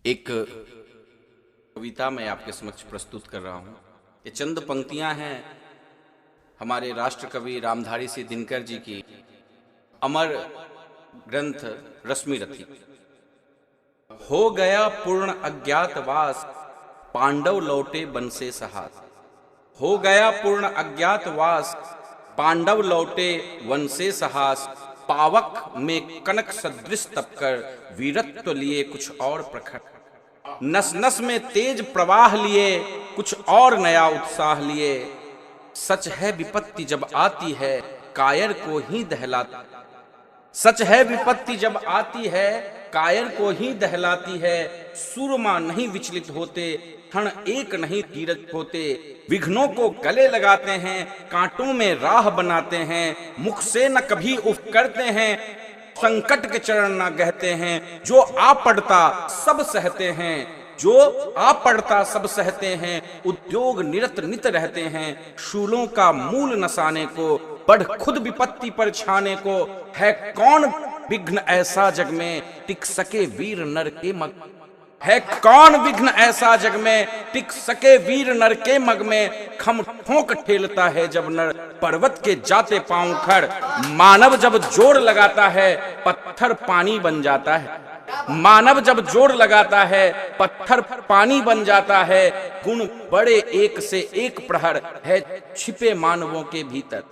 एक कविता मैं आपके समक्ष प्रस्तुत कर रहा हूँ। ये चंद पंक्तियाँ हैं हमारे राष्ट्र कवि रामधारी सिंह दिनकर जी की अमर ग्रंथ रश्मिरथी। हो गया पूर्ण अज्ञातवास, पांडव लौटे वन से सहास। हो गया पूर्ण अज्ञातवास, पांडव लौटे वन से सहास। पावक में कनक सदृश तपकर, वीरत्व लिए कुछ और प्रखर। नस नस में तेज प्रवाह लिए, कुछ और नया उत्साह लिए। सच है विपत्ति जब आती है, कायर को ही दहलाती। सच है विपत्ति जब आती है, कायर को ही दहलाती है। सूरमा नहीं विचलित होते, क्षण एक नहीं धीरज होते। विघ्नों को गले लगाते हैं, कांटों में राह बनाते हैं। मुख से न कभी उफ करते हैं, संकट के चरण न गहते हैं। जो आ पड़ता सब सहते हैं, जो आ पड़ता सब सहते हैं। उद्योग निरत नित रहते हैं, शूलों का मूल नसाने को। बढ़ खुद विपत्ति पर छाने को, है कौन विघ्न ऐसा जग में, टिक सके वीर नर के मग। है कौन विघ्न ऐसा जग में, टिक सके वीर नर के मग में। खम ठोंक ठेलता है जब नर, पर्वत के जाते पांव खड़। मानव जब जोर लगाता है, पत्थर पानी बन जाता है। मानव जब जोर लगाता है, पत्थर पानी बन जाता है। गुण बड़े एक से एक प्रहर, है छिपे मानवों के भीतर।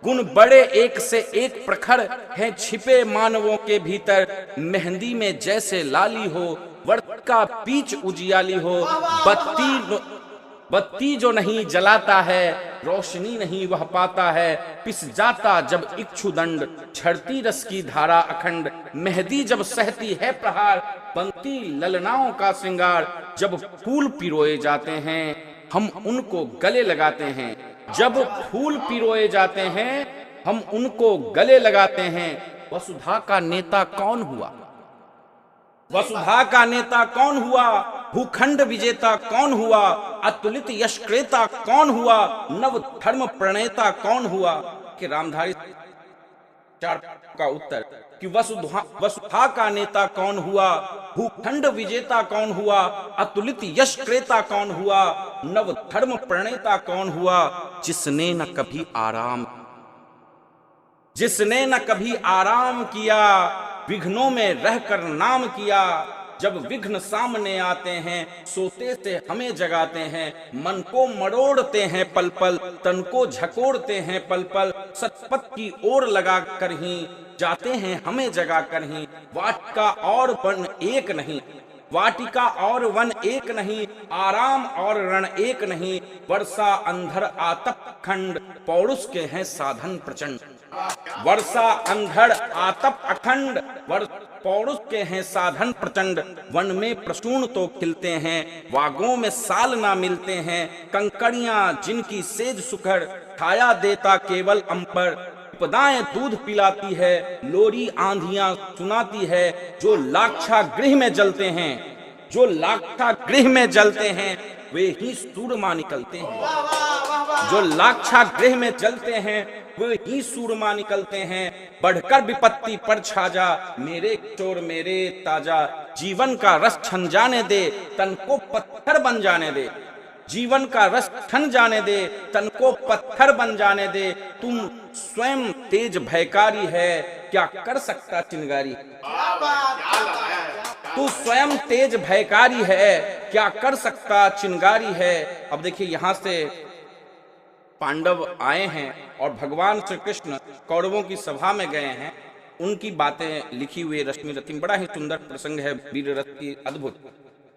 गुण बड़े एक से एक प्रखर, है छिपे मानवों के भीतर। मेहंदी में जैसे लाली हो, वर्त का बीच उजियाली हो। बत्ती जो नहीं जलाता है, रोशनी नहीं वह पाता है। पिस जाता जब इक्षुदंड, झड़ती रस की धारा अखंड। मेहंदी जब सहती है प्रहार, बनती ललनाओं का श्रृंगार। जब फूल पिरोए जाते हैं, हम उनको गले लगाते हैं। जब फूल पिरोए जाते हैं, हम उनको गले लगाते हैं। वसुधा का नेता कौन हुआ? वसुधा का नेता कौन हुआ? भूखंड विजेता कौन हुआ? अतुलित यश क्रेता कौन हुआ? नव धर्म प्रणेता कौन हुआ? कि रामधारी चार का उत्तर कि वसुधा का नेता कौन हुआ? भूखंड विजेता कौन हुआ? अतुलित यश क्रेता कौन हुआ? नव धर्म प्रणेता कौन हुआ? जिसने न कभी आराम किया, विघ्नों में रहकर नाम किया। जब विघ्न सामने आते हैं, सोते से हमें जगाते हैं। मन को मरोड़ते हैं पल पल, तन को झकोड़ते हैं पल पल। सतपथ की ओर लगा कर ही जाते हैं हमें जगा कर ही। वाटिका और वन एक नहीं, वाटिका और वन एक नहीं। आराम और रण एक नहीं। वर्षा अंधर आतप खंड, पौरुष के हैं साधन प्रचंड। वर्षा अंधड़ आतप अखंड, पौरुष के हैं साधन प्रचंड। वन में प्रसून तो खिलते हैं, वागों में साल ना मिलते हैं। कंकड़ियां जिनकी सेज सुखड़, छाया देता केवल अंपर। विपदाएं दूध पिलाती है, लोरी आंधियां सुनाती है। जो लाक्षा गृह में जलते हैं, जो लाक्षा गृह में जलते हैं, वे ही सूरमा निकलते हैं। जो लाक्षा गृह में जलते हैं, वे ही सूरमा निकलते हैं। बढ़कर विपत्ति पर छा जा, मेरे चोर मेरे ताजा। जीवन का रस छन जाने दे, तन को पत्थर बन जाने दे। जीवन का रस छन जाने दे, तन को पत्थर बन जाने दे। तुम स्वयं तेज भयकारी है, क्या कर सकता चिंगारी। तू स्वयं तेज भयकारी है, क्या कर सकता चिंगारी है। अब देखिए यहाँ से पांडव आए हैं और भगवान श्री कृष्ण कौरवों की सभा में गए हैं। उनकी बातें लिखी हुई रश्मिरथी में। बड़ा ही सुंदर प्रसंग है वीर रथ की, अद्भुत।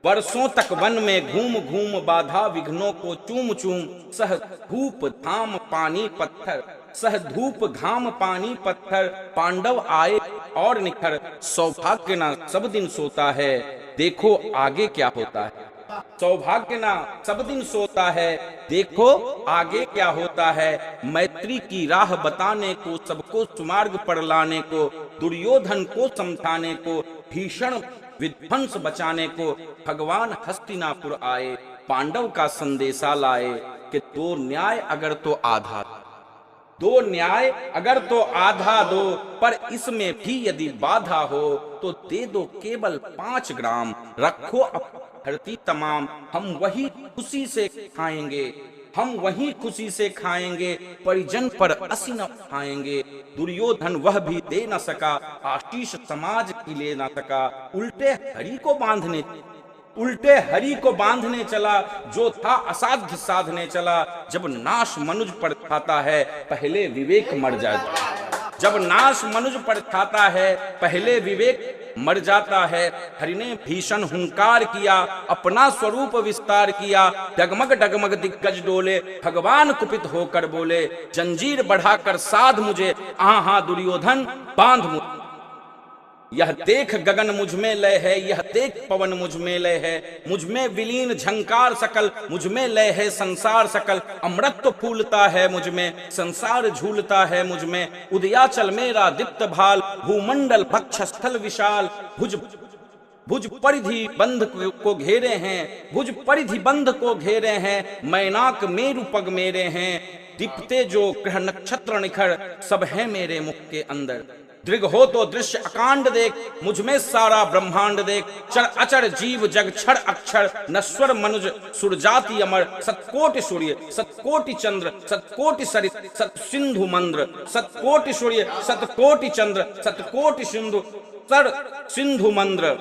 वर्षों तक वन में घूम घूम, बाधा विघ्नों को चूम चूम। सह धूप घाम पानी पत्थर, सह धूप घाम पानी पत्थर। पांडव आए और निखर, सौभाग्य ना सब दिन सोता है। देखो आगे क्या होता है। सौभाग्य ना सब दिन सोता है, देखो आगे क्या होता है। मैत्री की राह बताने को, सबको सुमार्ग पर लाने को। दुर्योधन को समझाने को, भीषण विध्वंस बचाने को। भगवान हस्तिनापुर आए, पांडव का संदेशा लाए। कि दो न्याय अगर तो आधा, दो न्याय अगर तो आधा दो, पर इसमें भी यदि बाधा हो तो दे दो केवल 5 ग्राम। रखो धरती तमाम, हम वही खुशी से खाएंगे, हम वही खुशी से खाएंगे, परिजन पर असी न खाएंगे। दुर्योधन वह भी दे न सका, आशीष समाज की ले न सका। उल्टे हरि को बांधने चला, जो था असाध्य साधने चला। जब नाश मनुज पर खाता है, पहले विवेक मर जाता। जब नाश मनुज पर खाता है, पहले विवेक मर जाता है। हरि ने भीषण हुंकार किया, अपना स्वरूप विस्तार किया। डगमग डगमग दिग्गज डोले, भगवान कुपित होकर बोले, जंजीर बढ़ाकर साध मुझे, आहा दुर्योधन बांध मुझे। यह देख गगन मुझ में लय है, यह देख पवन मुझ में लय है। मुझ में विलीन झंकार सकल, मुझ में लय है संसार सकल। अमृत तो फूलता है मुझ में, संसार झूलता है मुझ में। उदयाचल मेरा दीप्त भाल, भूमंडल भक्षस्थल विशाल। भुज परिधि बंध को घेरे हैं, भुज परिधि बंध को घेरे हैं। मैनाक मेरु पग मेरे हैं, दीप्ते जो ग्रह नक्षत्र निखर, सब है मेरे मुख के अंदर। दृग हो तो दृश्य अकांड देख, मुझ में सारा ब्रह्मांड देख। चर अचर जीव जग क्षर अक्षर, नश्वर मनुज सुरजाति अमर। सतकोटि सूर्य सतकोटि चंद्र, सतकोटि सरित सत सिंधु मंद्र। सतकोटि सूर्य सतकोटि चंद्र, सतकोटि सिंधु सर सिंधु मंद्र।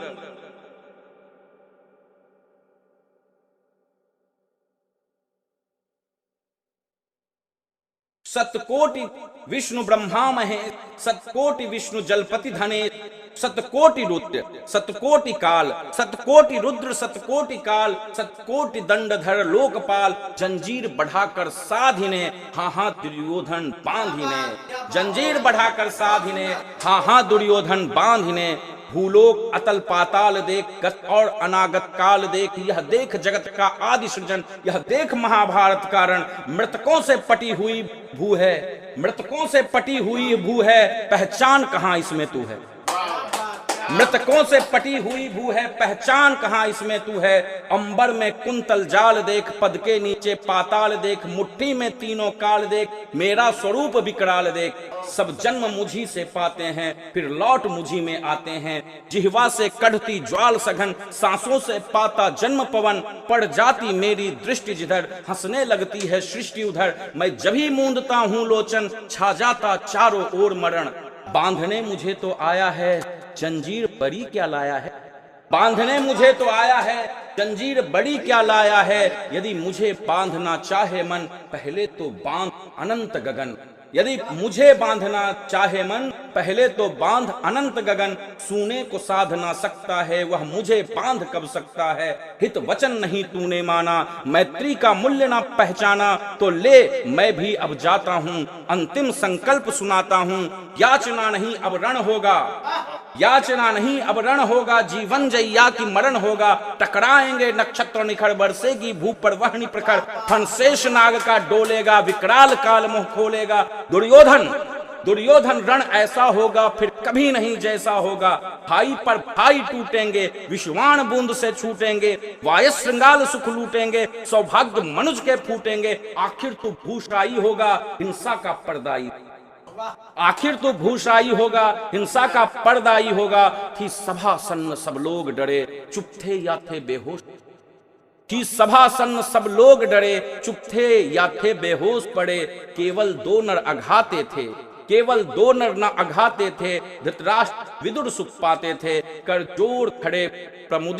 सतकोटि विष्णु ब्रह्मा महेश, सतकोटि विष्णु जलपति धनेश। सतकोटि रुद्र सतकोटि काल, सतकोटि रुद्र सतकोटि काल। सतकोटि दंडधर लोकपाल, जंजीर बढ़ाकर साधिने, हाँ दुर्योधन बांधिने। जंजीर बढ़ाकर साधिने, हाँ दुर्योधन बांधिने। भूलोक अतल पाताल देख, गत और अनागत काल देख। यह देख जगत का आदि सृजन, यह देख महाभारत कारण। मृतकों से पटी हुई भू है, मृतकों से पटी हुई भू है, पहचान कहाँ इसमें तू है। मृतकों से पटी हुई भू है, पहचान कहाँ इसमें तू है। अंबर में कुंतल जाल देख, पद के नीचे पाताल देख। मुट्ठी में तीनों काल देख, मेरा स्वरूप विकराल देख। सब जन्म मुझी से पाते हैं, फिर लौट मुझी में आते हैं। जिह्वा से कढ़ती ज्वाल सघन, सांसों से पाता जन्म पवन। पड़ जाती मेरी दृष्टि जिधर, हंसने लगती है सृष्टि उधर। मैं जब ही मूंदता हूँ लोचन, छा जाता चारों ओर मरण। बांधने मुझे तो आया है, जंजीर बड़ी क्या लाया है। बांधने मुझे तो आया है, जंजीर बड़ी क्या लाया है। यदि मुझे बांधना चाहे मन, पहले तो बांध अनंत गगन। यदि मुझे बांधना चाहे मन, पहले तो बांध अनंत गगन। सूने को साध ना सकता है, वह मुझे बांध कब सकता है। हित वचन नहीं तूने माना, मैत्री का मूल्य ना पहचाना। तो ले मैं भी अब जाता हूँ, अंतिम संकल्प सुनाता हूँ। याचना नहीं अब रण होगा, याचना नहीं अब रण होगा। जीवन जैया की मरण होगा। टकराएंगे नक्षत्र निखर, बरसेगी भू पर वहनी प्रखर। फनशेष नाग का डोलेगा, विकराल काल मुंह खोलेगा। दुर्योधन रण ऐसा होगा, फिर कभी नहीं जैसा होगा। भाई पर भाई टूटेंगे, विश्वाण बूंद से छूटेंगे। वायु श्रृंगाल सुख लूटेंगे, सौभाग्य मनुज के फूटेंगे। आखिर तो भूषाई होगा, हिंसा का पर्दाई। आखिर तो भूषाई होगा, हिंसा का पर्दाई होगा। थी सभा सन्न सब लोग डरे, चुप थे या थे बेहोश। थी सभा सन्न सब लोग डरे, चुप थे या थे बेहोश पड़े। केवल 2 नर अघाते थे, केवल 2 नर न अघाते थे। धृतराष्ट्र विदुर सुख पाते थे, कर जोड़ खड़े प्रमुदित